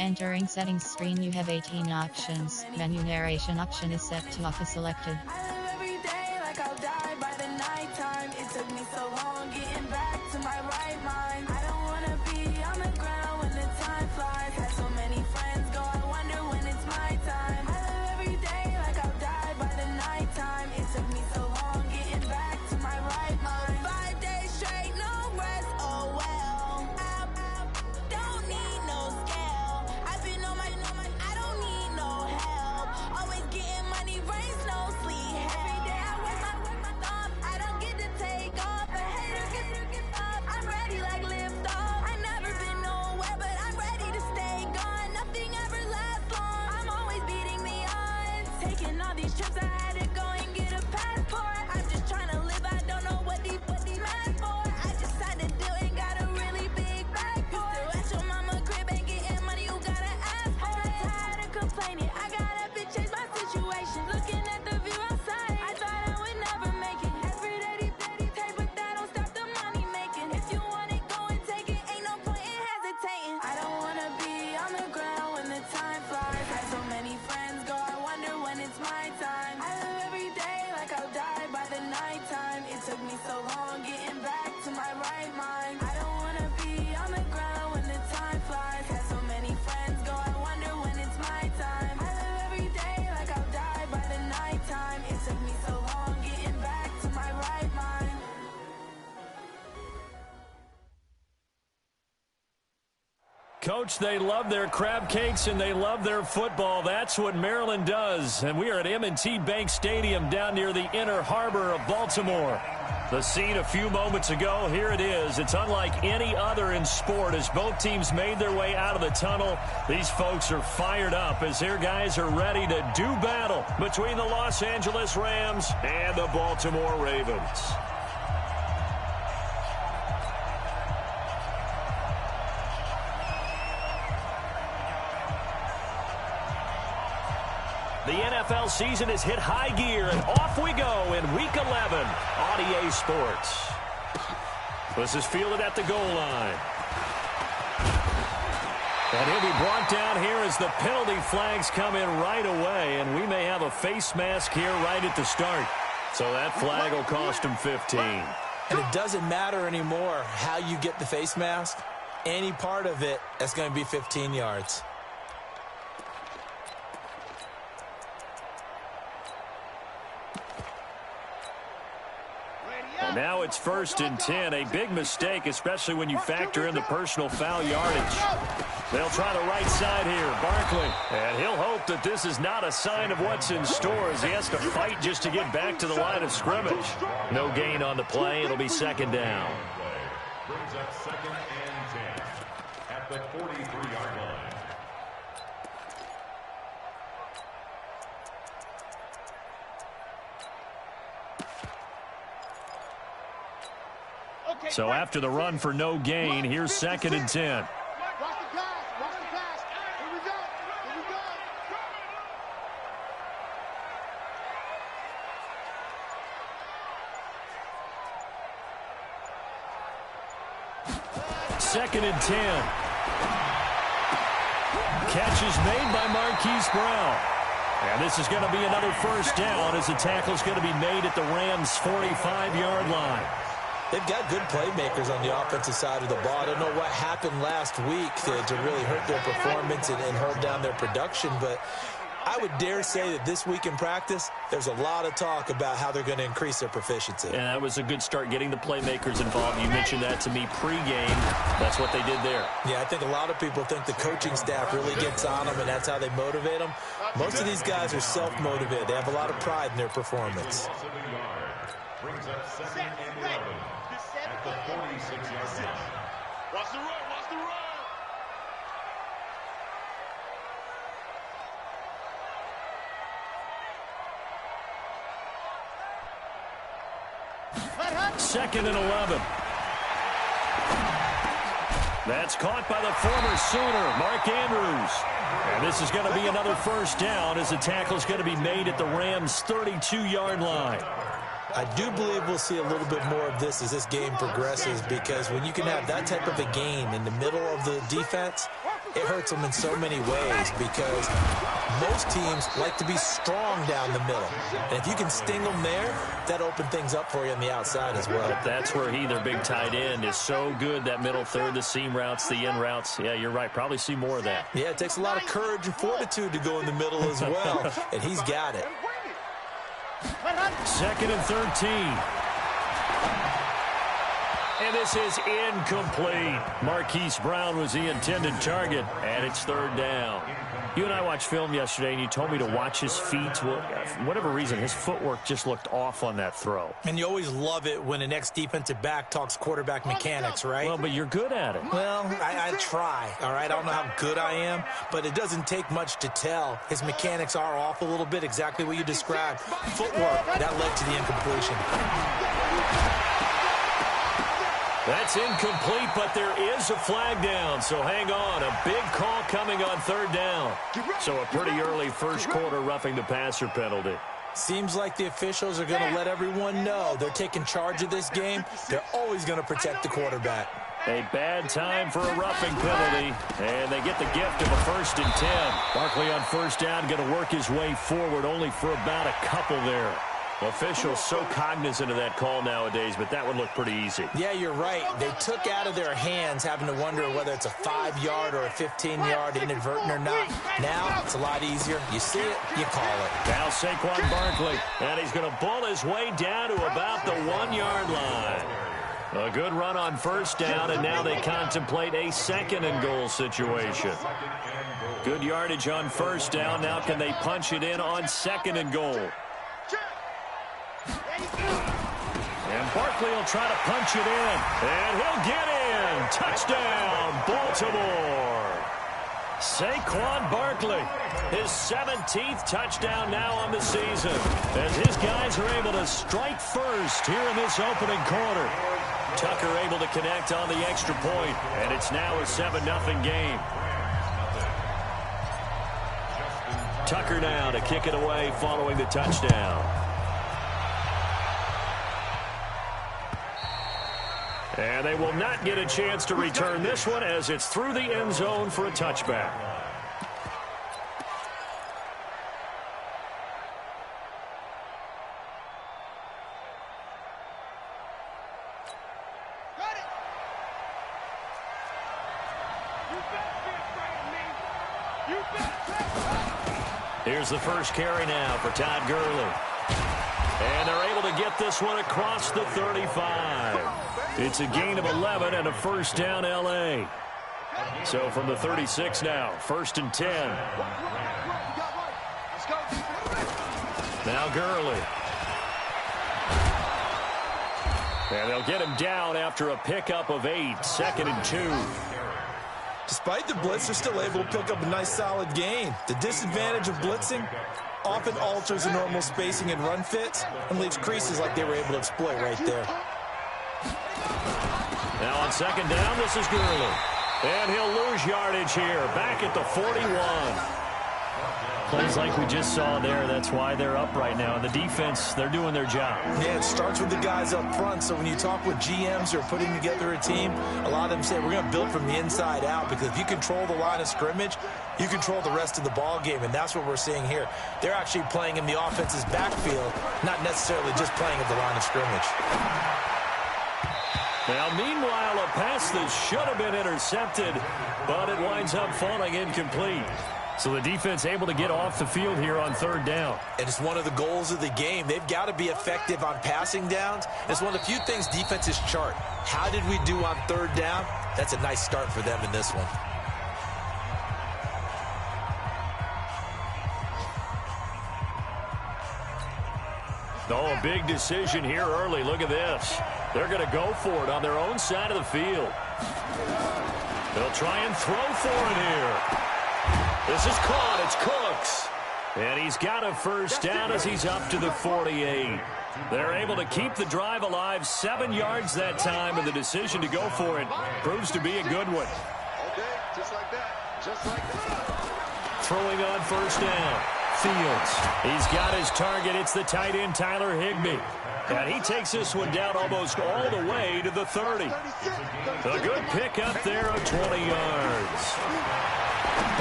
Entering settings screen, you have 18 options. Menu narration option is set to off is selected. I live every day like I'll die by the nighttime. It took me so long getting back to my right mind. I don't wanna be on the ground when the time flies. Had so many friends go, I wonder when it's my time. I live every day like I'll die by the nighttime. It took me so long getting back to my right mind. 5 days straight, no rest, oh well. I don't need no scale. I've been on my, I don't need no help. Always getting money, rains, no sleep. Every day I work my thumb. I don't get to take off. A hater get up. I'm ready like lift off. I never been nowhere, but I'm ready to stay gone. Nothing ever lasts long. I'm always beating the odds. Taking all these trips, I had to go and get a passport. I'm just trying to live. I don't know what these mad for. I just had to do it. Got a really big bag for it. Still at your mama crib and getting money. You gotta ask for it. Tired of complaining. I gotta bitch change my situation. Looking at the view outside. I thought I would never make it. Every day take, but that don't stop the money making. If you want it, go and take it. Ain't no point in hesitating. I don't wanna be on the ground when the time flies. Had so many friends go, I wonder when it's my time. I live every day like I'll die by the nighttime. It took me so long getting back to my right mind. I don't wanna be on the ground when the time flies. Had so many friends go, I wonder when it's my time. I live every day like I'll die by the nighttime. It took me so long getting back to my right mind. Coach, they love their crab cakes and they love their football. That's what Maryland does. And we are at M&T Bank Stadium down near the Inner Harbor of Baltimore. The scene a few moments ago, here it is. It's unlike any other in sport as both teams made their way out of the tunnel. These folks are fired up as their guys are ready to do battle between the Los Angeles Rams and the Baltimore Ravens. The NFL season has hit high gear, and off we go in Week 11 on EA Sports. This is fielded at the goal line. And he'll be brought down here as the penalty flags come in right away, and we may have a face mask here right at the start. So that flag will cost him 15. And it doesn't matter anymore how you get the face mask. Any part of it, that's going to be 15 yards. Now it's 1st and 10, a big mistake, especially when you factor in the personal foul yardage. They'll try the right side here, Barkley. And he'll hope that this is not a sign of what's in store as he has to fight just to get back to the line of scrimmage. No gain on the play. It'll be 2nd down. Brings up 2nd and 10 at the 43-yard line. So after the run for no gain, here's 2nd and 10. Watch the pass. Watch the pass. Here we go. Here we go. 2nd and 10. Catch is made by Marquise Brown. And this is going to be another 1st down as the tackle is going to be made at the Rams' 45-yard line. They've got good playmakers on the offensive side of the ball. I don't know what happened last week to really hurt their performance and hold down their production, but I would dare say that this week in practice, there's a lot of talk about how they're going to increase their proficiency. And that was a good start, getting the playmakers involved. You mentioned that to me pregame. That's what they did there. Yeah, I think a lot of people think the coaching staff really gets on them, and that's how they motivate them. Most of these guys are self-motivated. They have a lot of pride in their performance. Brings up 2nd and 11 at the 46-yard line. Watch the run. Watch the run. Second and 11. That's caught by the former Sooner, Mark Andrews. And this is going to be another 1st down as the tackle is going to be made at the Rams' 32-yard line. I do believe we'll see a little bit more of this as this game progresses, because when you can have that type of a gain in the middle of the defense, it hurts them in so many ways because most teams like to be strong down the middle. And if you can sting them there, that opens things up for you on the outside as well. That's where their big tight end, is so good, that middle third, the seam routes, the in routes. Yeah, you're right. Probably see more of that. Yeah, it takes a lot of courage and fortitude to go in the middle as well, and he's got it. 2nd and 13. And this is incomplete. Marquise Brown was the intended target, and it's 3rd down. You and I watched film yesterday, and you told me to watch his feet. Well, for whatever reason, his footwork just looked off on that throw. And you always love it when an ex-defensive back talks quarterback mechanics, right? Well, but you're good at it. Well, I try, all right? I don't know how good I am, but it doesn't take much to tell. His mechanics are off a little bit, exactly what you described. Footwork, that led to the incompletion. That's incomplete, but there is a flag down, so hang on. A big call coming on 3rd down. So a pretty early first quarter roughing the passer penalty. Seems like the officials are going to let everyone know they're taking charge of this game. They're always going to protect the quarterback. A bad time for a roughing penalty, and they get the gift of a 1st and 10. Barkley on 1st down, going to work his way forward, only for about a couple there. Officials so cognizant of that call nowadays, but that would look pretty easy. Yeah, you're right. They took out of their hands having to wonder whether it's a 5-yard or a 15-yard inadvertent or not. Now, it's a lot easier. You see it, you call it. Now Saquon Barkley, and he's going to bull his way down to about the 1-yard line. A good run on 1st down, and now they contemplate a 2nd and goal situation. Good yardage on 1st down. Now can they punch it in on 2nd and goal? And Barkley will try to punch it in. And he'll get in. Touchdown, Baltimore. Saquon Barkley, his 17th touchdown now on the season, as his guys are able to strike first here in this opening quarter. Tucker able to connect on the extra point, and it's now a 7-0 game. Tucker now to kick it away following the touchdown. And they will not get a chance to return this one as it's through the end zone for a touchback. Here's the first carry now for Todd Gurley. And they're able to get this one across the 35. It's a gain of 11 and a 1st down L.A. So from the 36 now, 1st and 10. Now Gurley. And they'll get him down after a pickup of 8, 2nd and 2. Despite the blitz, they're still able to pick up a nice solid gain. The disadvantage of blitzing often alters the normal spacing and run fits and leaves creases like they were able to exploit right there. Now on 2nd down, this is Gurley. And he'll lose yardage here, back at the 41. Plays like we just saw there, that's why they're up right now. And the defense, they're doing their job. Yeah, it starts with the guys up front. So when you talk with GMs who are putting together a team, a lot of them say, we're going to build from the inside out, because if you control the line of scrimmage, you control the rest of the ball game, and that's what we're seeing here. They're actually playing in the offense's backfield, not necessarily just playing at the line of scrimmage. Now, meanwhile, a pass that should have been intercepted, but it winds up falling incomplete. So the defense able to get off the field here on 3rd down. And it's one of the goals of the game. They've got to be effective on passing downs. It's one of the few things defenses chart. How did we do on 3rd down? That's a nice start for them in this one. Oh, a big decision here early. Look at this. They're going to go for it on their own side of the field. They'll try and throw for it here. This is caught. It's Cooks. And he's got a 1st down as he's up to the 48. They're able to keep the drive alive, 7 yards that time, and the decision to go for it proves to be a good one. Okay, just like that. Just like that. Throwing on 1st down. Fields. He's got his target. It's the tight end, Tyler Higbee. And he takes this one down almost all the way to the 30. A good pickup there of 20 yards.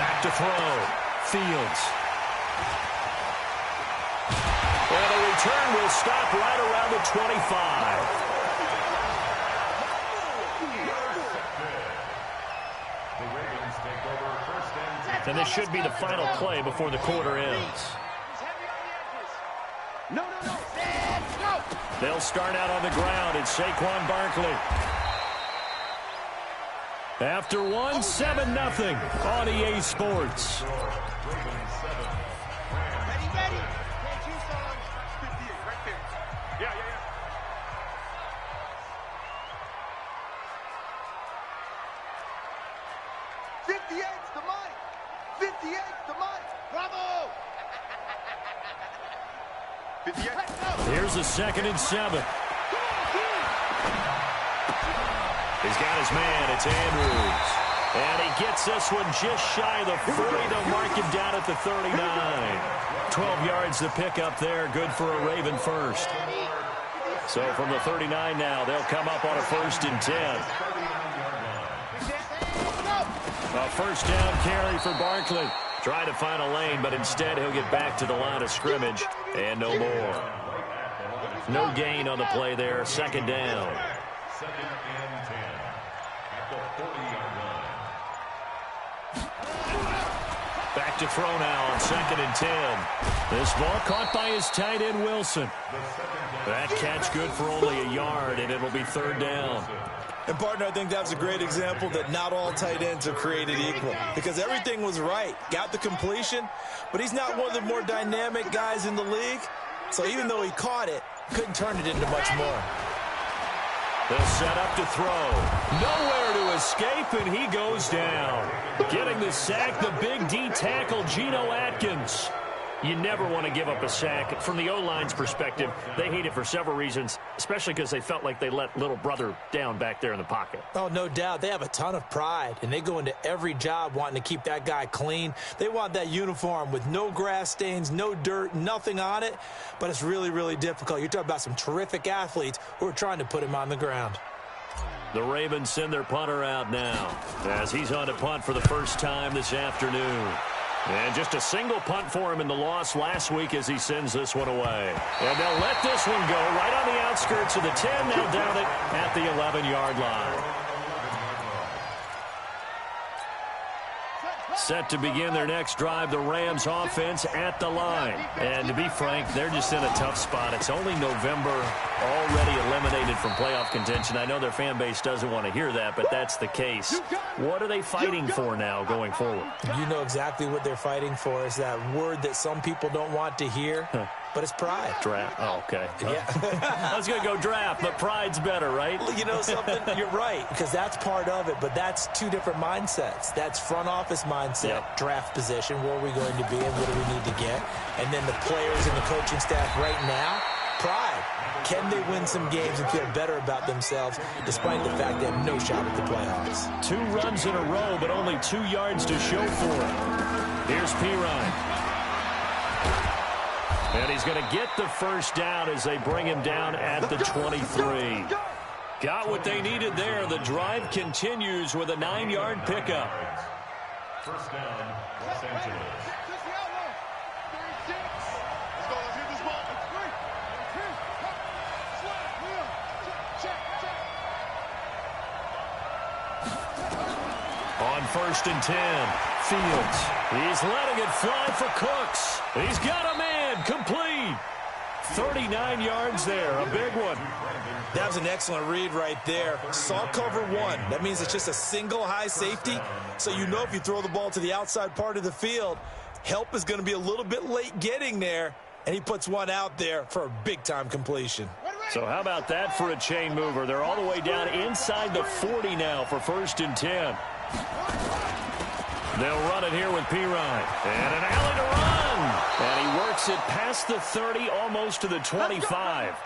Back to throw. Fields. And the return will stop right around the 25. And this should be the final play before the quarter ends. No. Let's go. They'll start out on the ground. It's Saquon Barkley. After one, 7-0 on EA Sports. Ready. Can't you, son? 58, right there. Yeah. 58's the mic. 58's the mic. Bravo. 58. Here's a 2nd and 7. He's got his man. It's Andrews. And he gets this one just shy of the 40. They'll mark him down at the 39. 12 yards to pick up there. Good for a Raven first. So from the 39 now, they'll come up on a 1st and 10. A first down carry for Barkley. Trying to find a lane, but instead he'll get back to the line of scrimmage. And no more. No gain on the play there. 2nd down. 2nd and 10 at the 40-yard line. Back to throw now on 2nd and 10. This ball caught by his tight end, Wilson. That catch good for only a yard, and it'll be 3rd down. And, partner, I think that's a great example that not all tight ends are created equal, because everything was right. Got the completion, but he's not one of the more dynamic guys in the league. So even though he caught it, couldn't turn it into much more. They'll set up to throw. Nowhere to escape, and he goes down. Getting the sack, the big D tackle, Geno Atkins. You never want to give up a sack. From the O-line's perspective, they hate it for several reasons, especially because they felt like they let little brother down back there in the pocket. Oh, no doubt. They have a ton of pride, and they go into every job wanting to keep that guy clean. They want that uniform with no grass stains, no dirt, nothing on it, but it's really, really difficult. You're talking about some terrific athletes who are trying to put him on the ground. The Ravens send their punter out now as he's on to punt for the first time this afternoon. And just a single punt for him in the loss last week as he sends this one away. And they'll let this one go right on the outskirts of the 10. They'll down it at the 11-yard line. Set to begin their next drive, the Rams offense at the line. And to be frank, they're just in a tough spot. It's only November, already eliminated from playoff contention. I know their fan base doesn't want to hear that, but that's the case. What are they fighting for now going forward? You know exactly what they're fighting for. Is that word that some people don't want to hear, but it's pride. Draft. Oh, okay. Yeah. I was going to go draft, but pride's better, right? You know something? You're right, because that's part of it, but that's two different mindsets. That's front office mindset, draft position, where are we going to be and what do we need to get? And then the players and the coaching staff right now, pride. Can they win some games and feel better about themselves despite the fact they have no shot at the playoffs? 2 runs in a row, but only 2 yards to show for it. Here's Pirine. And he's going to get the first down as they bring him down at the 23. Got what they needed there. The drive continues with a 9-yard pickup. First down, Los Angeles. On 1st and 10, Fields. He's letting it fly for Cooks. He's got a man, complete. 39 yards there, a big one. That was an excellent read right there. Saw cover 1. That means it's just a single high safety. So you know if you throw the ball to the outside part of the field, help is going to be a little bit late getting there. And he puts one out there for a big-time completion. So how about that for a chain mover? They're all the way down inside the 40 now for 1st and 10. They'll run it here with Pirine. And an alley to run. And he works it past the 30, almost to the 25.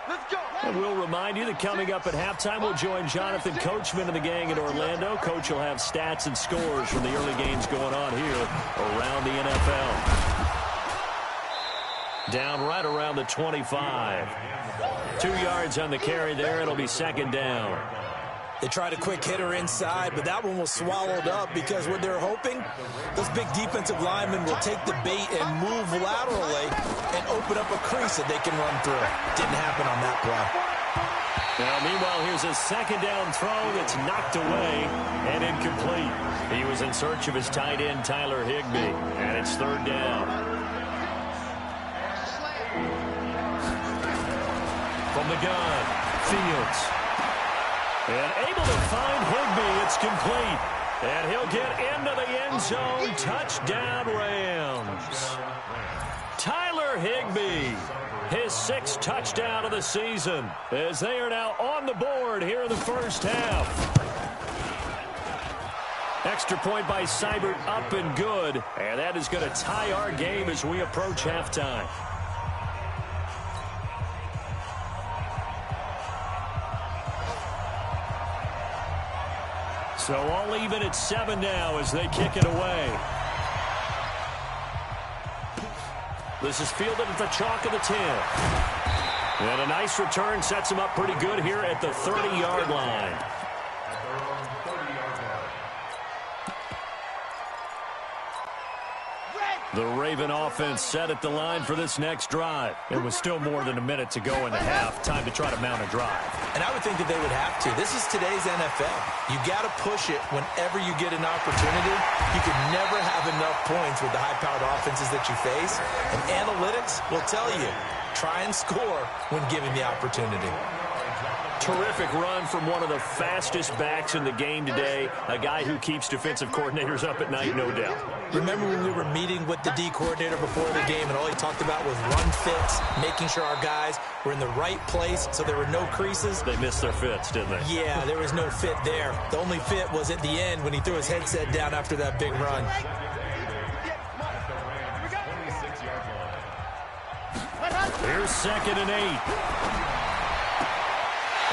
And we'll remind you that coming up at halftime, we'll join Jonathan Coachman and the gang in Orlando. Coach will have stats and scores from the early games going on here around the NFL. Down right around the 25. 2 yards on the carry there. It'll be 2nd down. They tried a quick hitter inside, but that one was swallowed up because what they're hoping, those big defensive linemen will take the bait and move laterally and open up a crease that they can run through. Didn't happen on that play. Now, meanwhile, here's a second down throw that's knocked away and incomplete. He was in search of his tight end, Tyler Higbee, and it's third down. From the gun, Fields. And able to find Higbee, it's complete. And he'll get into the end zone. Touchdown, Rams. Tyler Higbee, his 6th touchdown of the season, as they are now on the board here in the first half. Extra point by Seibert, up and good. And that is going to tie our game as we approach halftime. So all even at 7 now as they kick it away. This is fielded at the chalk of the 10. And a nice return sets him up pretty good here at the 30-yard line. The Raven offense set at the line for this next drive. It was still more than a minute to go in the half. Time to try to mount a drive. And I would think that they would have to. This is today's NFL. You got to push it whenever you get an opportunity. You can never have enough points with the high-powered offenses that you face. And analytics will tell you, try and score when given the opportunity. Terrific run from one of the fastest backs in the game today. A guy who keeps defensive coordinators up at night, no doubt. Remember when we were meeting with the D coordinator before the game and all he talked about was run fits, making sure our guys were in the right place so there were no creases? They missed their fits, didn't they? Yeah, there was no fit there. The only fit was at the end when he threw his headset down after that big run. Here's 2nd and 8.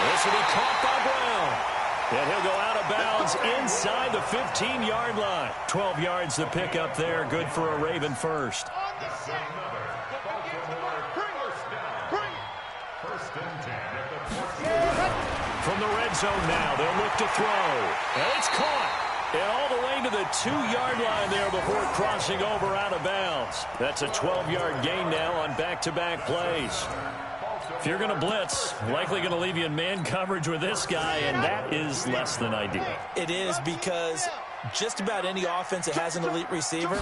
This will be caught by Brown. And he'll go out of bounds inside the 15-yard line. 12 yards to pick up there. Good for a Raven first. From the red zone now, they'll look to throw. And it's caught. And all the way to the 2-yard line there before crossing over out of bounds. That's a 12-yard gain now on back-to-back plays. If you're going to blitz, likely going to leave you in man coverage with this guy, and that is less than ideal. It is because just about any offense that has an elite receiver,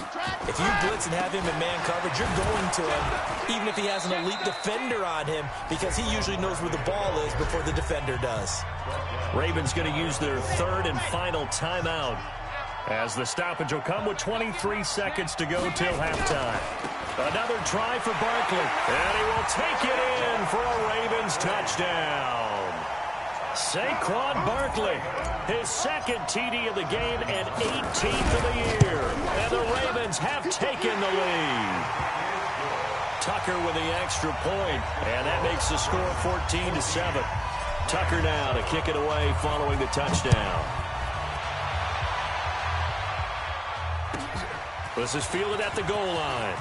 if you blitz and have him in man coverage, you're going to him, even if he has an elite defender on him, because he usually knows where the ball is before the defender does. Ravens going to use their 3rd and final timeout, as the stoppage will come with 23 seconds to go till halftime. Another try for Barkley, and he will take it in for a Ravens touchdown. Saquon Barkley, his 2nd TD of the game and 18th of the year. And the Ravens have taken the lead. Tucker with the extra point, and that makes the score 14-7. Tucker now to kick it away following the touchdown. This is fielded at the goal line.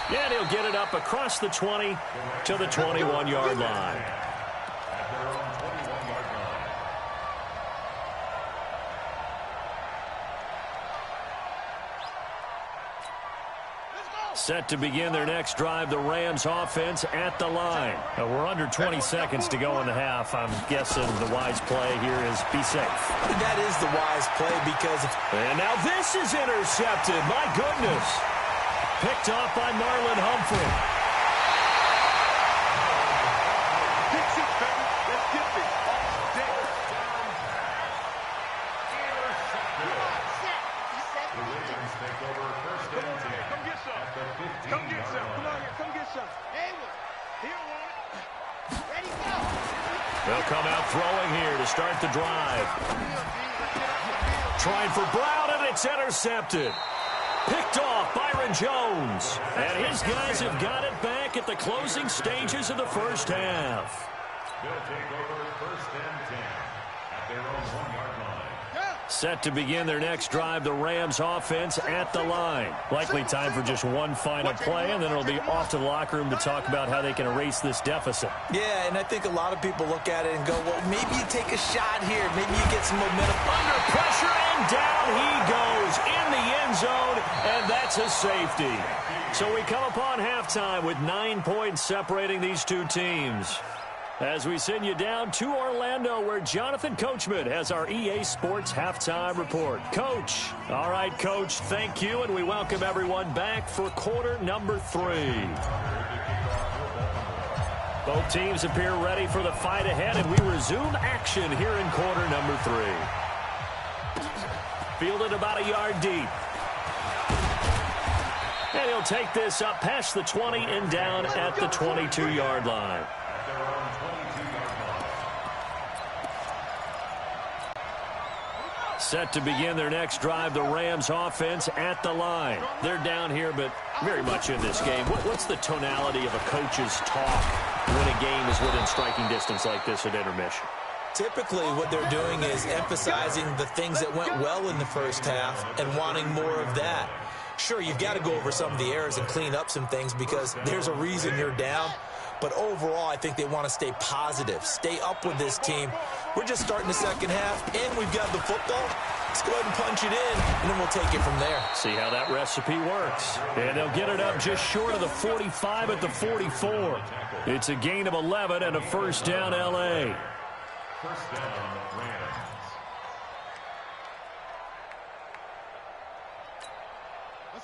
And he'll get it up across the 20 to the 21-yard line. Set to begin their next drive, the Rams offense at the line. We're under 20 seconds to go in the half. I'm guessing the wise play here is be safe. That is the wise play because... And now this is intercepted. My goodness. Picked off by Marlon Humphrey. Fix it, baby. Let's get this all day. The Ravens take over 1st and 10. Come get some. Come get some. Come on here. Come get some. Here, ready, go. They'll come out throwing here to start the drive. Trying for Brown, and it's intercepted. Picked off Byron Jones. And his guys have got it back at the closing stages of the first half. They'll take over 1st and 10 at their own 1-yard line. Set to begin their next drive, the Rams offense at the line. Likely time for just one final play, and then it'll be off to the locker room to talk about how they can erase this deficit. Yeah, and I think a lot of people look at it and go, well, maybe you take a shot here. Maybe you get some momentum. Under pressure, and down he goes in the end zone, and that's a safety. So we come upon halftime with 9 points separating these two teams. As we send you down to Orlando, where Jonathan Coachman has our EA Sports Halftime Report. Coach. All right, Coach, thank you, and we welcome everyone back for quarter number 3. Both teams appear ready for the fight ahead, and we resume action here in quarter number 3. Fielded about a yard deep. And he'll take this up past the 20 and down at the 22-yard line. Set to begin their next drive, the Rams offense at the line. They're down here, but very much in this game. What's the tonality of a coach's talk when a game is within striking distance like this at intermission? Typically, what they're doing is emphasizing the things that went well in the first half and wanting more of that. Sure, you've got to go over some of the errors and clean up some things because there's a reason you're down. But overall, I think they want to stay positive, stay up with this team. We're just starting the second half, and we've got the football. Let's go ahead and punch it in, and then we'll take it from there. See how that recipe works. And they'll get it up just short of the 45 at the 44. It's a gain of 11 and a first down, L.A. First down, Rams.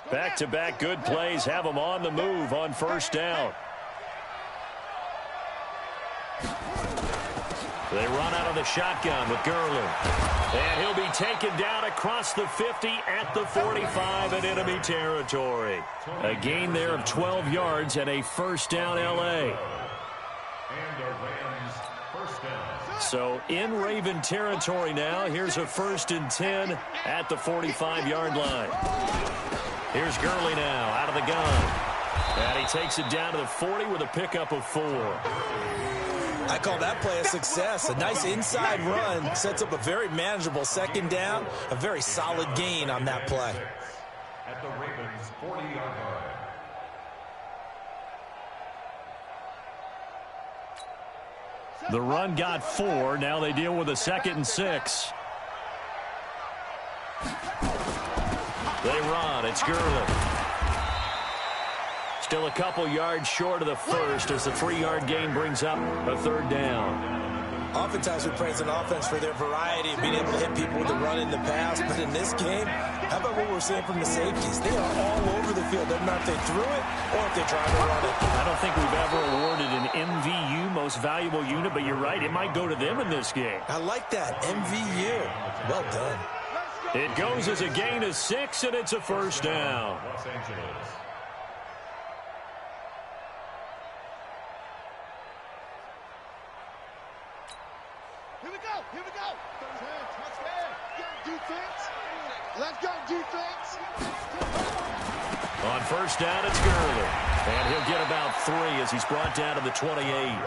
Back-to-back good plays have them on the move on first down. They run out of the shotgun with Gurley. And he'll be taken down across the 50 at the 45 in enemy territory. A gain there of 12 yards and a first down, L.A. And the Rams first down. So in Raven territory now. Here's a 1st and 10 at the 45-yard line. Here's Gurley now out of the gun. And he takes it down to the 40 with a pickup of 4. I call that play a success. A nice inside run sets up a very manageable second down. A very solid gain on that play. At the Ravens' 40-yard line. The run got 4. Now they deal with a 2nd and 6. They run. It's Gurley. Still a couple yards short of the first as the 3-yard gain brings up a 3rd down. Oftentimes we praise an offense for their variety of being able to hit people with the run in the pass. But in this game, how about what we're seeing from the safeties? They are all over the field. Doesn't matter if they threw it or if they tried to run it. I don't think we've ever awarded an MVU, most valuable unit, but you're right. It might go to them in this game. I like that. MVU. Well done. It goes as a gain of 6, and it's a first down. Los Angeles. Here we go. Here we go. Defense. Let's go, defense. On first down, it's Gurley. And he'll get about 3 as he's brought down to the 28.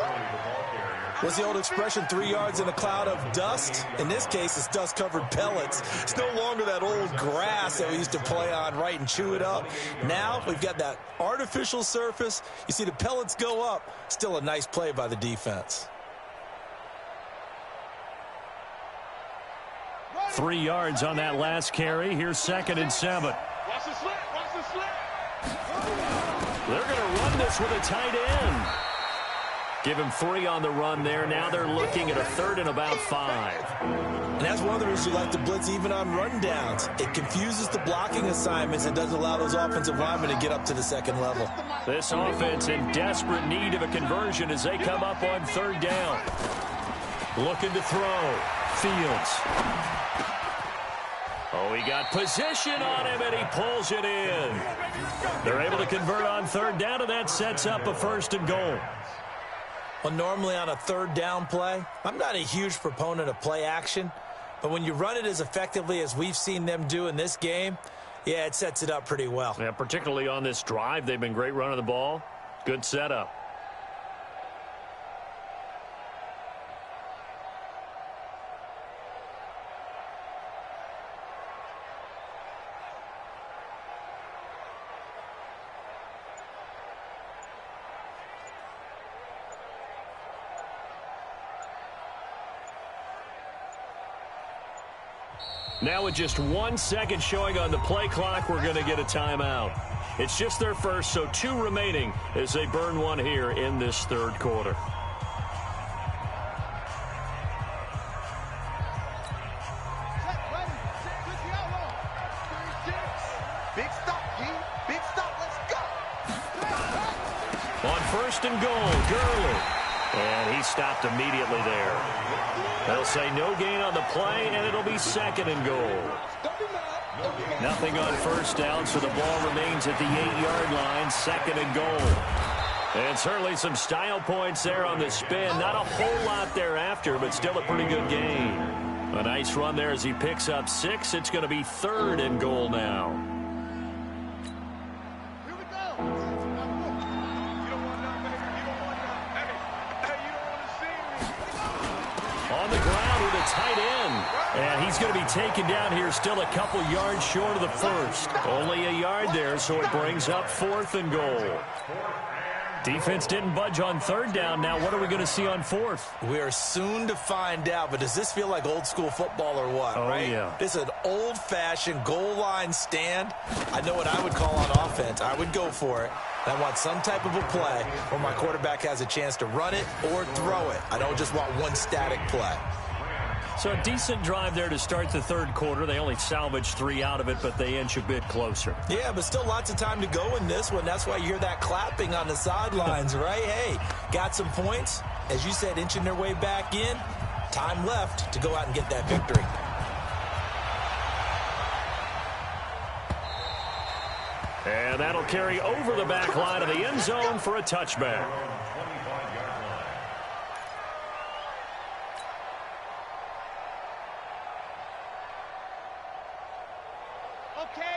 What's the old expression, 3 yards in a cloud of dust? In this case, it's dust-covered pellets. It's no longer that old grass that we used to play on, right, and chew it up. Now we've got that artificial surface. You see the pellets go up. Still a nice play by the defense. 3 yards on that last carry. Here's 2nd and 7. Watch the slant. Watch the slant. They're going to run this with a tight end. Give him 3 on the run there. Now they're looking at a 3rd and about 5. And that's one of the reasons you like to blitz even on rundowns. It confuses the blocking assignments and doesn't allow those offensive linemen to get up to the second level. This offense in desperate need of a conversion as they come up on 3rd down. Looking to throw. Fields. Oh, he got position on him, and he pulls it in. They're able to convert on 3rd down, and that sets up a 1st and goal. Well, normally on a 3rd down play, I'm not a huge proponent of play action, but when you run it as effectively as we've seen them do in this game, yeah, it sets it up pretty well. Yeah, particularly on this drive, they've been great running the ball. Good setup. Now with just 1 second showing on the play clock, we're going to get a timeout. It's just their first, so 2 remaining as they burn one here in this third quarter. Big stop, G. Big stop. Let's go. On first and goal, Gurley. And he stopped immediately there. They'll say no gain on the play, and it'll be second and goal. Nothing on first down, so the ball remains at the 8-yard line, second and goal. And certainly some style points there on the spin. Not a whole lot thereafter, but still a pretty good gain. A nice run there as he picks up 6. It's going to be third and goal now. Here we go. You don't want none, baby. You don't want none. Hey, you don't want to see me. On the ground with a tight end. And he's going to be taken down here, still a couple yards short of the first. Only a yard there, so it brings up fourth and goal. Defense didn't budge on third down. Now what are we going to see on fourth? We are soon to find out, but does this feel like old school football or what, right? Yeah. This is an old-fashioned goal line stand. I know what I would call on offense. I would go for it. I want some type of a play where my quarterback has a chance to run it or throw it. I don't just want one static play. So a decent drive there to start the third quarter. They only salvaged 3 out of it, but they inch a bit closer. Yeah, but still lots of time to go in this one. That's why you hear that clapping on the sidelines, right? Hey, got some points. As you said, inching their way back in. Time left to go out and get that victory. And that'll carry over the back line of the end zone for a touchback.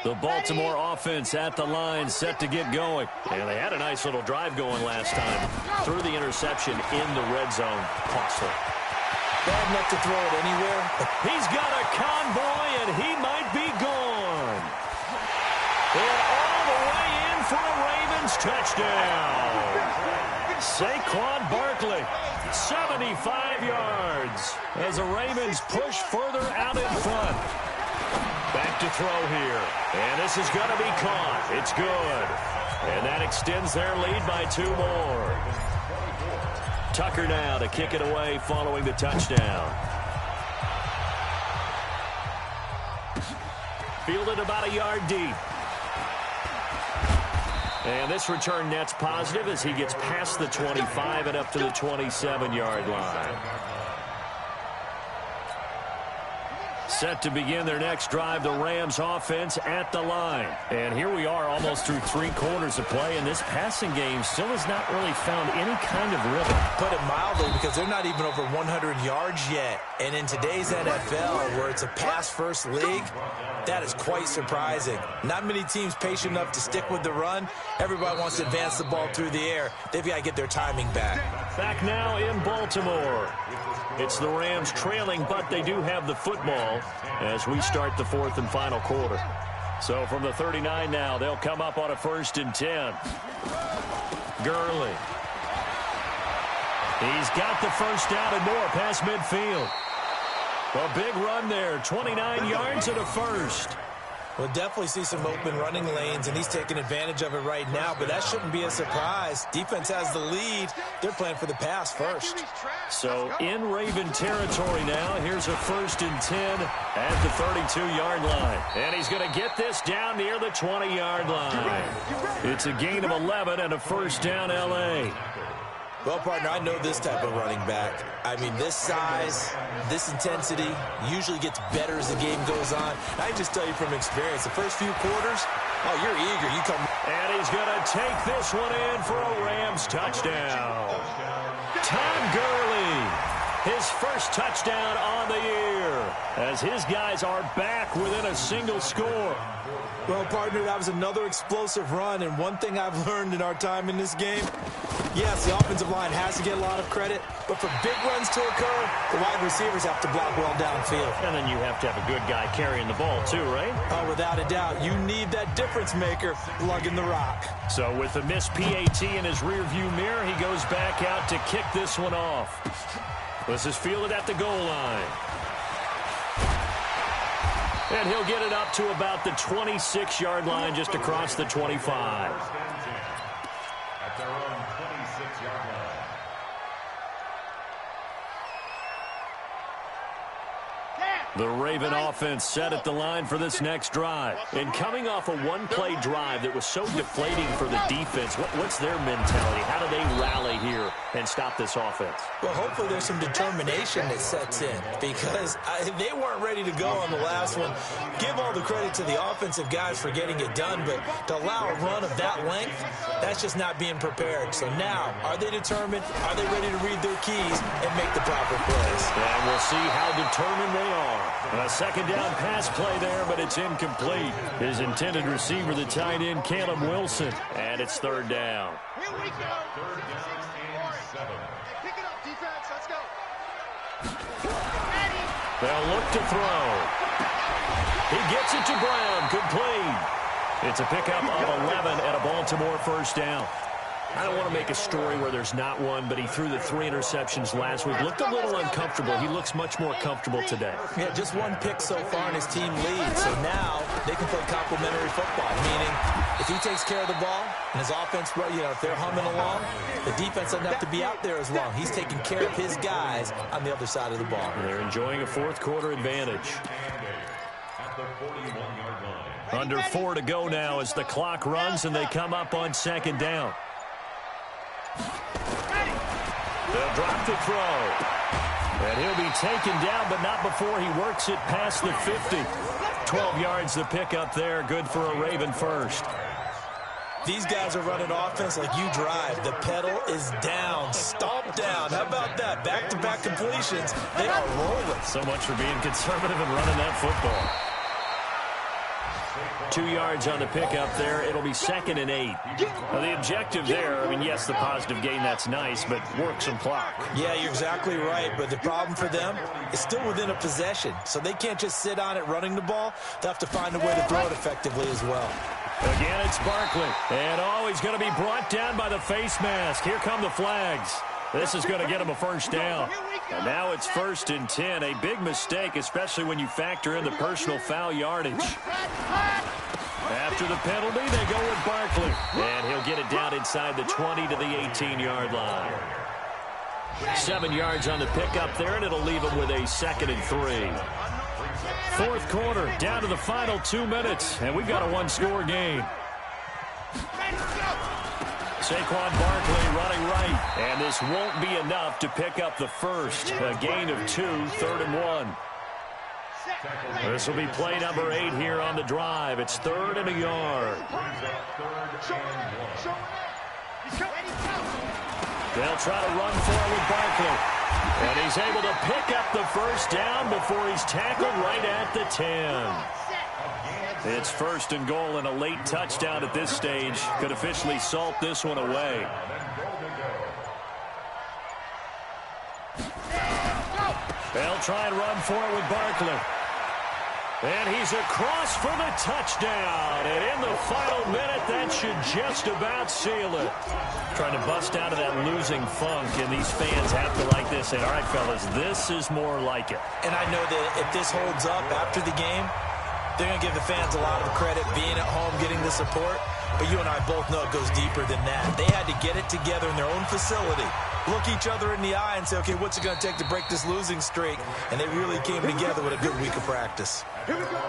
The Baltimore offense at the line, set to get going. And they had a nice little drive going last time. Threw the interception in the red zone. Costly. Bad enough to throw it anywhere. He's got a convoy, and he might be gone. And all the way in for a Ravens touchdown. Saquon Barkley, 75 yards, as the Ravens push further out in front. Back to throw here. And this is going to be caught. It's good. And that extends their lead by 2 more. Tucker now to kick it away following the touchdown. Fielded about a yard deep. And this return net's positive as he gets past the 25 and up to the 27-yard line. Set to begin their next drive, the Rams offense at the line. And here we are almost through 3 quarters of play, and this passing game still has not really found any kind of rhythm. Put it mildly, because they're not even over 100 yards yet. And in today's NFL, where it's a pass-first league, that is quite surprising. Not many teams patient enough to stick with the run. Everybody wants to advance the ball through the air. They've got to get their timing back. Back now in Baltimore. It's the Rams trailing, but they do have the football as we start the 4th and final quarter. So from the 39 now, they'll come up on a 1st and 10. Gurley. He's got the first down and more past midfield. A big run there, 29 yards and a first. We'll definitely see some open running lanes, and he's taking advantage of it right now, but that shouldn't be a surprise. Defense has the lead. They're playing for the pass first. So in Raven territory now, here's a 1st and 10 at the 32-yard line. And he's going to get this down near the 20-yard line. It's a gain of 11 and a first down L.A. Well, partner, I know this type of running back. I mean, this size, this intensity usually gets better as the game goes on. I just tell you from experience, the first few quarters, oh, you're eager. You come. And he's going to take this one in for a Rams touchdown. Todd Gurley, his first touchdown on the year, as his guys are back within a single score. Well, partner, that was another explosive run, and one thing I've learned in our time in this game, yes, the offensive line has to get a lot of credit, but for big runs to occur, the wide receivers have to block well downfield. And then you have to have a good guy carrying the ball too, right? Oh, without a doubt. You need that difference maker lugging the rock. So with the missed PAT in his rearview mirror, he goes back out to kick this one off. This is fielded at the goal line. And he'll get it up to about the 26-yard line, just across the 25. At their own 26-yard line. The Raven offense set at the line for this next drive. And coming off a one-play drive that was so deflating for the defense, what's their mentality? How do they rally here and stop this offense? Well, hopefully there's some determination that sets in because they weren't ready to go on the last one. Give all the credit to the offensive guys for getting it done, but to allow a run of that length, that's just not being prepared. So now, are they determined? Are they ready to read their keys and make the proper plays? And we'll see how determined they are. A second down pass play there, but it's incomplete. His intended receiver, the tight end, Caleb Wilson. And it's third down. Here we go. Third down and 7. Pick it up, defense. Let's go. They'll look to throw. He gets it to Brown. Complete. It's a pickup of 11 and a Baltimore first down. I don't want to make a story where there's not one, but he threw the 3 interceptions last week. Looked a little uncomfortable. He looks much more comfortable today. Yeah, just one pick so far and his team leads. So now they can play complementary football, meaning if he takes care of the ball and his offense, if they're humming along, the defense doesn't have to be out there as long. He's taking care of his guys on the other side of the ball. And they're enjoying a fourth-quarter advantage. At the 41-yard line. Under 4 to go now as the clock runs and they come up on second down. They'll drop the throw. And he'll be taken down, but not before he works it past the 50. 12 yards to pick up there. Good for a Raven first. These guys are running offense like you drive. The pedal is down, stomp down. How about that? Back-to-back completions. They are rolling. So much for being conservative and running that football. 2 yards on the pickup there. It'll be 2nd and 8. Now, the objective there, yes, the positive gain, that's nice, but work some clock. Yeah, you're exactly right, but the problem for them is still within a possession, so they can't just sit on it running the ball. They'll have to find a way to throw it effectively as well. Again, it's Barkley. And, he's going to be brought down by the face mask. Here come the flags. This is going to get him a first down. And now it's 1st and 10. A big mistake, especially when you factor in the personal foul yardage. After the penalty, they go with Barkley. And he'll get it down inside the 20 to the 18-yard line. 7 yards on the pickup there, and it'll leave him with a 2nd and 3. Fourth quarter, down to the final 2 minutes, and we've got a one-score game. Saquon Barkley running right, and this won't be enough to pick up the first. A gain of 2, 3rd and 1. This will be play number 8 here on the drive. It's 3rd and a yard. They'll try to run for it with Barkley. And he's able to pick up the first down before he's tackled right at the 10. It's 1st and goal, and a late touchdown at this stage could officially salt this one away. They'll try and run for it with Barkley. And he's across for the touchdown. And in the final minute, that should just about seal it. Trying to bust out of that losing funk, and these fans have to like this. And, all right, fellas, this is more like it. And I know that if this holds up after the game, they're going to give the fans a lot of credit being at home, getting the support. But you and I both know it goes deeper than that. They had to get it together in their own facility, look each other in the eye and say, okay, what's it going to take to break this losing streak? And they really came together with a good week of practice. Here we go.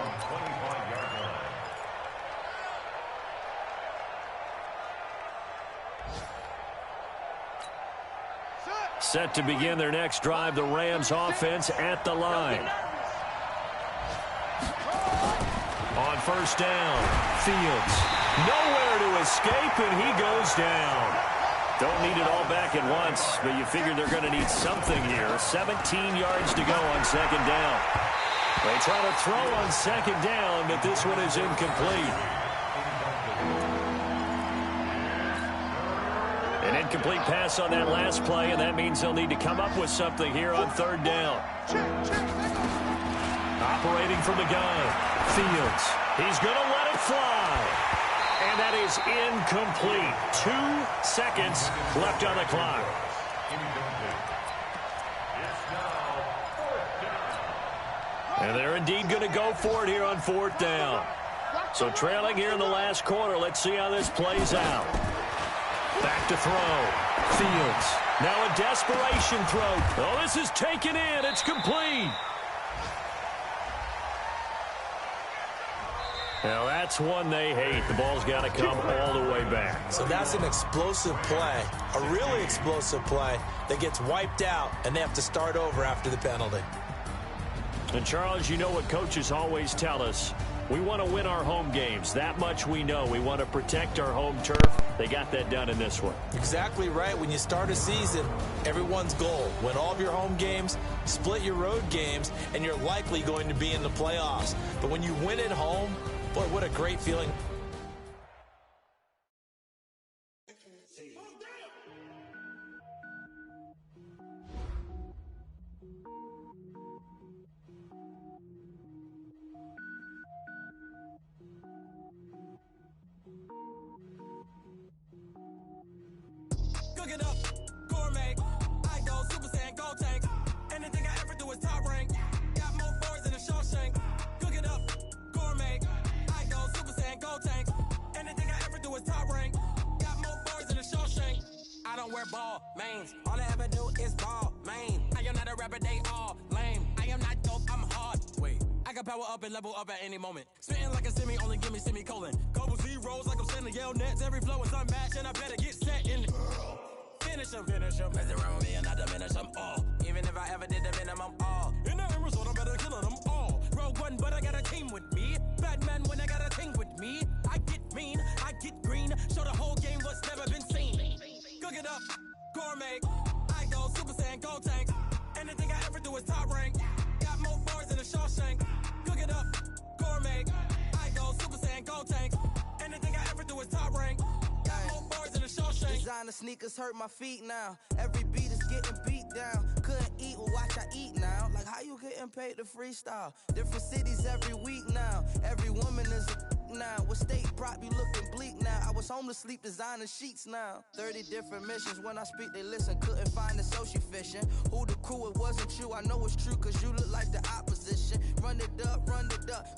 Set to begin their next drive, the Rams offense at the line. On first down, Fields. Nowhere to escape, and he goes down. Don't need it all back at once, but you figure they're going to need something here. 17 yards to go on second down. They try to throw on second down, but this one is incomplete. An incomplete pass on that last play, and that means they'll need to come up with something here on third down. Operating from the gun, Fields. He's going to let it fly. And that is incomplete. 2 seconds left on the clock. And they're indeed going to go for it here on 4th down. So trailing here in the last quarter. Let's see how this plays out. Back to throw. Fields. Now a desperation throw. Oh, this is taken in. It's complete. Now that's one they hate. The ball's got to come all the way back. So that's an explosive play, a really explosive play that gets wiped out, and they have to start over after the penalty. And, Charles, you know what coaches always tell us. We want to win our home games. That much we know. We want to protect our home turf. They got that done in this one. Exactly right. When you start a season, everyone's goal, win all of your home games, split your road games, and you're likely going to be in the playoffs. But when you win at home, boy, what a great feeling. Cook it up, gourmet. I go Super Saiyan, go tank. Anything I ever do is top rank. Got more boards than a Shawshank. Cook it up, gourmet. I go Super Saiyan, go tank. Anything I ever do is top rank. Got more boards than a Shawshank. I don't wear ball mains. All I ever do is ball main. I am not a rapper, they all lame. I am not dope, I'm hard. Wait, I can power up and level up at any moment. Spitting like a semi, only give me semicolon. Couple zeros like I'm sending yell nets. Every flow is unmatched, and I better get set in. Finish him. Mess around with me and I diminish them all. Even if I ever did the minimum, all. In the end result, I'm better killing them all. Rogue One, but I got a team with me. Batman when I got a team with me. I get mean, I get green. Show the whole game what's never been seen. Cook it up, gourmet. I go Super Saiyan, go tank. Anything I ever do is top rank. Got more bars than a Shawshank. Cook it up, gourmet. I go Super Saiyan, go tank. Anything I ever do is top rank. Designer sneakers hurt my feet now. Every beat is getting beat down. Couldn't eat, well watch I eat now. Like how you getting paid to freestyle? Different cities every week now. Every woman is a now. What state prop you looking bleak now? I was home to sleep designing sheets now. 30 different missions. When I speak they listen. Couldn't find it so she fishing. Who the crew, it wasn't you. I know it's true cause you look like the opposition. Run it up.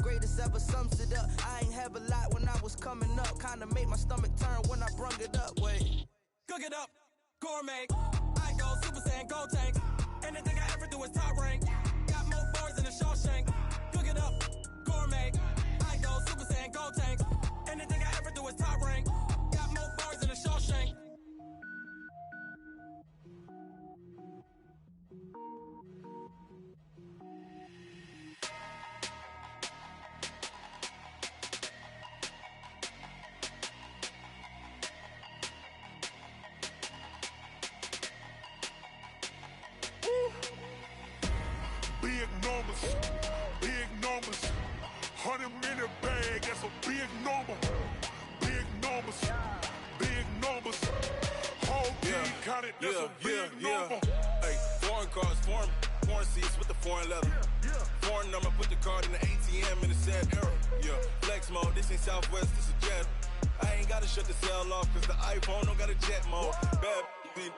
Greatest ever sums it up. I ain't have a lot when I was coming up. Kinda made my stomach turn when I brung it up. Wait. Cook it up, gourmet. I go Super Saiyan, go tank. Anything I ever do is top rank. Got more boards than a Shawshank. Cook it up, gourmet. I go Super Saiyan, go tank. Anything I ever do is top rank. Got more boards than a Shawshank. Big numbers, 100 minute bag, that's a big number. Big numbers, whole team counted, that's a big number. Hey, foreign cars, foreign seats with the foreign leather. Foreign number, put the card in the ATM in the sad era. Yeah, flex mode, this ain't Southwest, this is Jet. I ain't gotta shut the cell off, cause the iPhone don't got a jet mode. Bad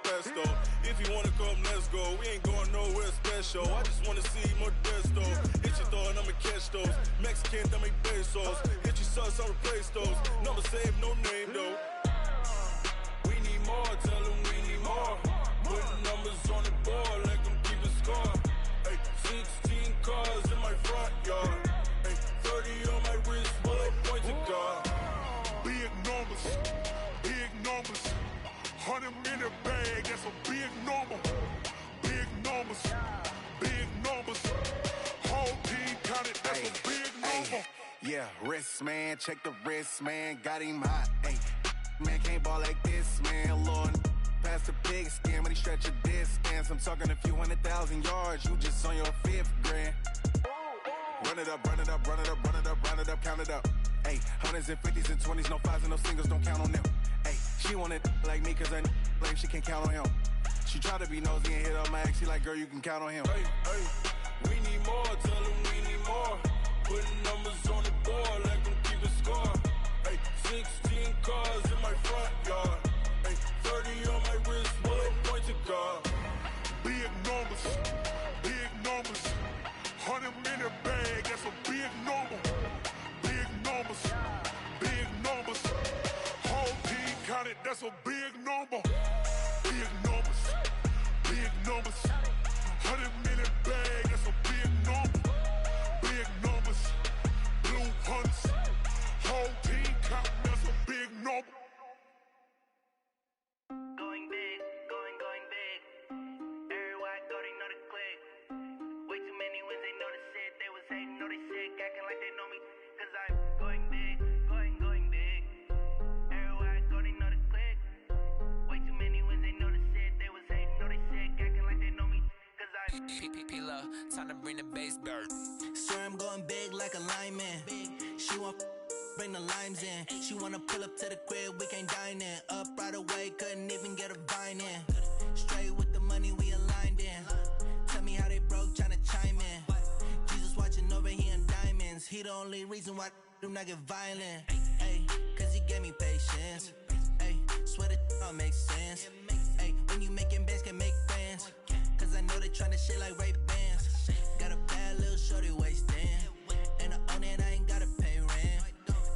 pesto. If you wanna come, let's go. We ain't going nowhere special. I just wanna see more desto. Hit your thought, I'ma catch those. Mexican, I make pesos. Hit your sus, I'll replace those. Number saved, no name though. We need more, tell them we need more. Putting numbers on the board, let them keep a score. Hey, 16 cars in my front yard. Hey, 30 on my wrist, bullet point to God. Big numbers, 100 minute bag, that's a big number. Big numbers, whole team counted, that's a big number. Yeah, wrist man, check the wrist man, got him hot. Ay, man can't ball like this, man. Lord, past the big skin when he stretch a distance. I'm talking a few 100,000 yards, you just on your 5th grand. Run it up, count it up. Ay, hundreds and 50s and 20s, no 5s and no singles, don't count on them. Ay, she want it like me cause I blame she can't count on him. She try to be nosy and hit up my ex, she like, girl, you can count on him. Hey, we need more, tell them we need more. Putting numbers on the board, let them keep a score. Hey, 16 cars in my front yard. Hey, 30 on my wrist, bullet point to God. Big numbers, 100 minute bag. number. Big numbers, big numbers. 100 million bag, that's a big number. Big numbers, blue hunts. Whole team count, that's a big number. Going big, going big. Everywhere I go, they know the click. Way too many wins, they know the shit. They was hating, know they sick, acting like they know me. Cause I'm going big, going big. Everywhere I go, they know the click. Way too many wins, they know the shit. They was hating, know they sick, acting like they know me. Cause I'm P-P-P-Love, time to bring the bass bird. Swear I'm going big like a lineman. She want bring the limes in. She wanna pull up to the crib, we can't dine in. Up right away, couldn't even get a vine in. Straight with the money, we aligned in. Tell me how they broke, tryna chime in. Jesus watching over here in diamonds. He the only reason why I do not get violent. Ay, cause he gave me patience. Ay, swear that all makes sense. Ay, when you making bands, can make friends. Cause I know they tryna shit like Ray-Bans. Got a bad little shorty wasting. And I own it, I ain't gotta pay rent.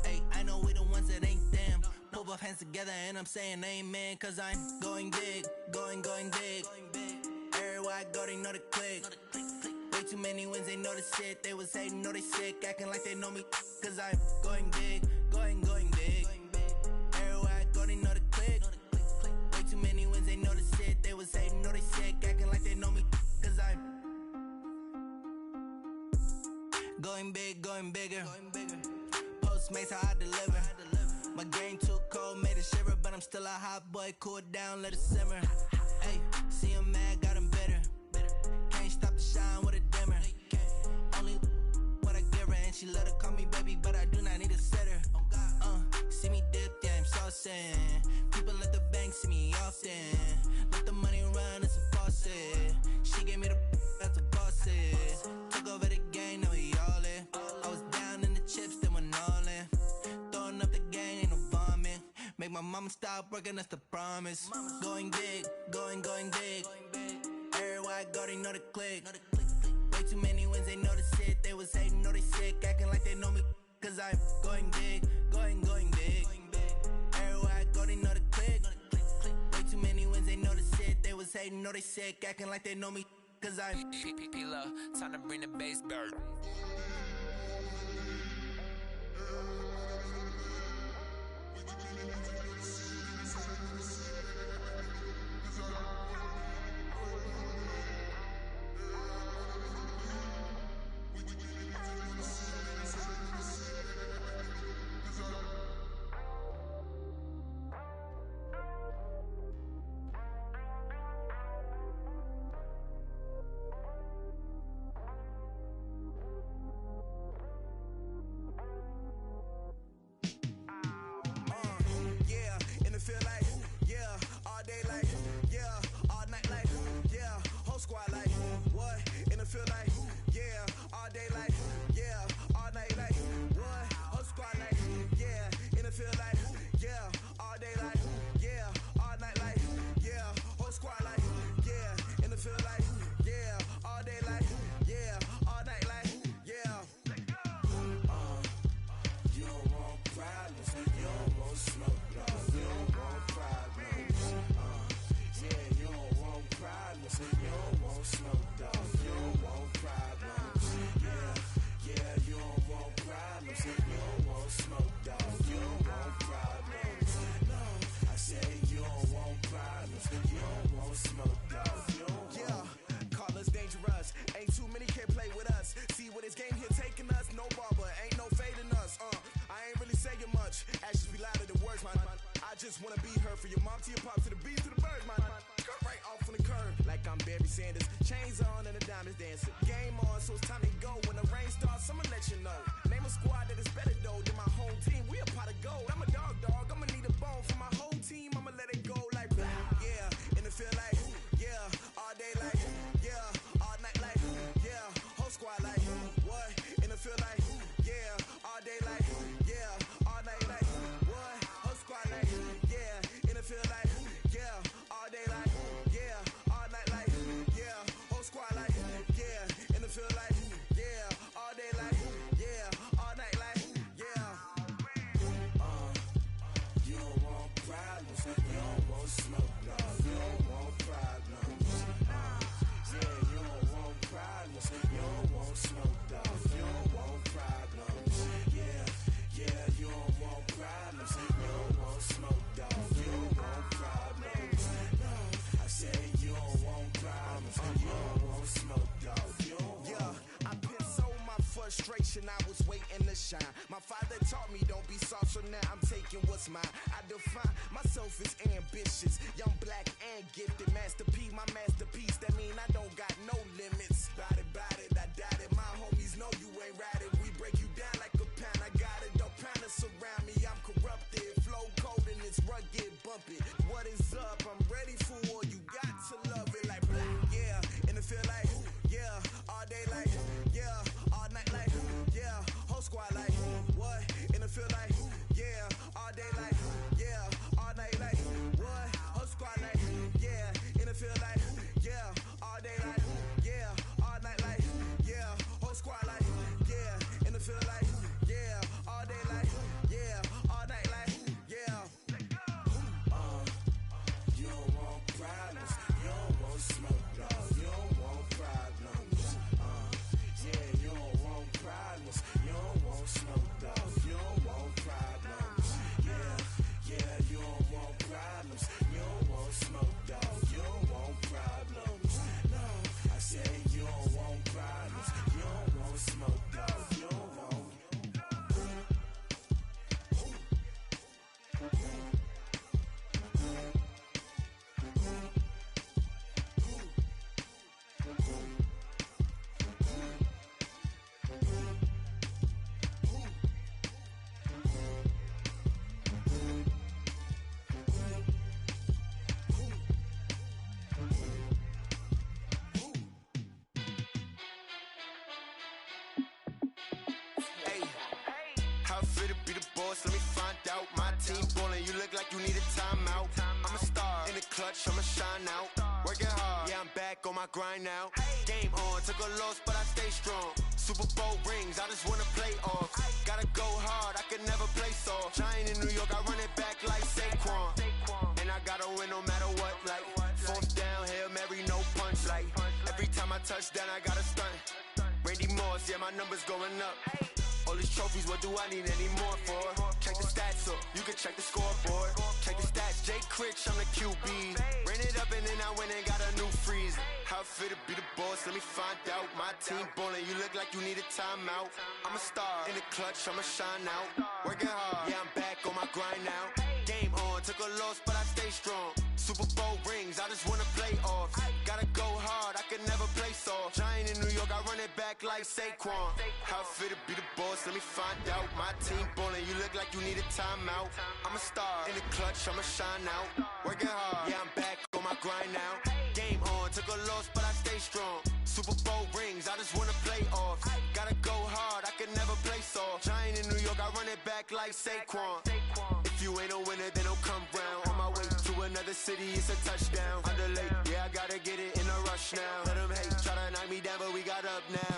Ay, I know we the ones that ain't them. Pull both hands together and I'm saying amen. Cause I'm going big, going big. Everywhere I go, they know the click. Way too many wins, they know the shit. They was hating, know they sick, acting like they know me. Cause I'm going big, going big. Everywhere I go, they know the click. Way too many wins, they know the shit. They was hating, know they sick, acting like they know me. Cause I'm going big, going bigger. Postmates how I deliver. My game too cold, made it shiver, but I'm still a hot boy. Cool it down, let it simmer. Hey, see him mad, got him bitter. Can't stop the shine with a dimmer. Only what I give her, and she let her call me baby, but I do not need a sitter. See me dip, yeah, I'm saucing. People at the bank see me often. Let the money run, it's a faucet. She gave me the that's a faucet. Took over the game, now we all in. I was down in the chips, then went all in. Throwing up the gang, ain't no vomit. Make my mama stop working, that's the promise. Going big, going big. Everywhere I go, they know the click. Way too many wins, they know the shit. They was hating, know they sick, acting like they know me. Cause I'm going big, going big. Everywhere I go, they know the click. Way too many wins, they know the shit. They was hating, know they sick, acting like they know me. Cause I'm P-P-P-Love, time to bring the bass bird. just wanna be her. For your mom to your pop to the beat to the birds, man. Cut right off on the curb like I'm Barry Sanders. Chains on and the diamonds dancing. Game on, so it's time to go. When the rain starts, I'ma let you know. Name a squad that is better though than my home team. We a pot of gold. I'm a dog. I'ma need a bone for my whole team. I'ma let it go like blah. Yeah, and it feel like yeah, all day like yeah, all night like yeah, whole squad like what? And it feel like yeah, all day like yeah, all night like what? Whole squad like yeah, and it feel like yeah, all day like yeah, all night like yeah, whole squad like yeah, and it feel like now, I'm taking what's mine. I define myself as ambitious, young, black, and gifted. Master P, my masterpiece. That mean I don't got no limits. Bout it, I doubt it. My homies know you ain't ride it. We break you down like a pound. I got it, don't pound to surround me. I'm corrupted, flow cold and it's rugged, bumpy. What is up? I'm ready for war. You got to love it like yeah, and it feel like yeah, all day like yeah, all night like yeah, whole squad like what? And it feel like yeah, all day like yeah, all night like what? Whole squad like yeah, and it feel like yeah, all day like yeah, all night like yeah, whole squad like yeah, and it feel like yeah, all day like yeah, all night like yeah. You don't want problems, you don't want smoke, dog. You don't want problems. Yeah, you don't want problems, you don't want smoke, dog. You don't want problems. Yeah, you don't want problems, you don't want smoke, dog. You don't want problems. No, I said you don't want problems, you don't want smoke, dog. You don't want. How fit to be the boss? Let me find out. My team ballin', you look like you need a timeout. I'm a star in the clutch, I'ma shine out. Working hard, yeah, I'm back on my grind now. Game on, took a loss, but I stay strong. Super Bowl rings, I just wanna play off. Gotta go hard, I can never play soft. Giant in New York, I run it back like Saquon. And I gotta win no matter what, like fourth down, Hail Mary, no punch. Like every time I touch down, I gotta stunt. Randy Moss, yeah, my numbers going up. All these trophies, what do I need any more for? Check the stats up, you can check the scoreboard. Check the stats, Jay Critch, I'm the QB. Ran it up and then I went and got a new freeze. How fit to be the boss, let me find out. My team ballin', you look like you need a timeout. I'm a star in the clutch, I'ma shine out. Working hard, yeah, I'm back on my grind now. Game on, took a loss, but I stay strong. Super Bowl rings, I just wanna play off. Gotta go hard, I can never play soft. Giant in New York, I run it back like Saquon. How fit to be the boss, let me find out. My team ballin', you look like you need a timeout. I'm a star in the clutch, I'ma shine out. Working hard, yeah, I'm back on my grind now. Game on, took a loss, but I stay strong. Super Bowl rings, I just wanna play off. Gotta go hard, I can never play soft. Giant in New York, I run it back like Saquon. If you ain't a winner, then don't come round. On my way to another city, it's a touchdown. Underlay, yeah, I gotta get it in a rush now. Let them hate, try to knock me down, but we got up now.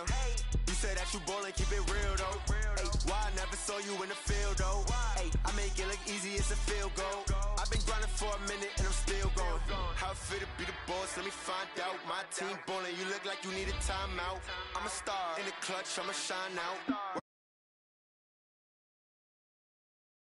You said that you ballin', keep it real though. Hey, why I never saw you in the field though? Hey, I make it look easy, it's a field goal. I've been grinding for a minute and I'm still going. How fit to be the boss, let me find out. My team ballin', you look like you need a timeout. I'm a star in the clutch, I'ma shine out.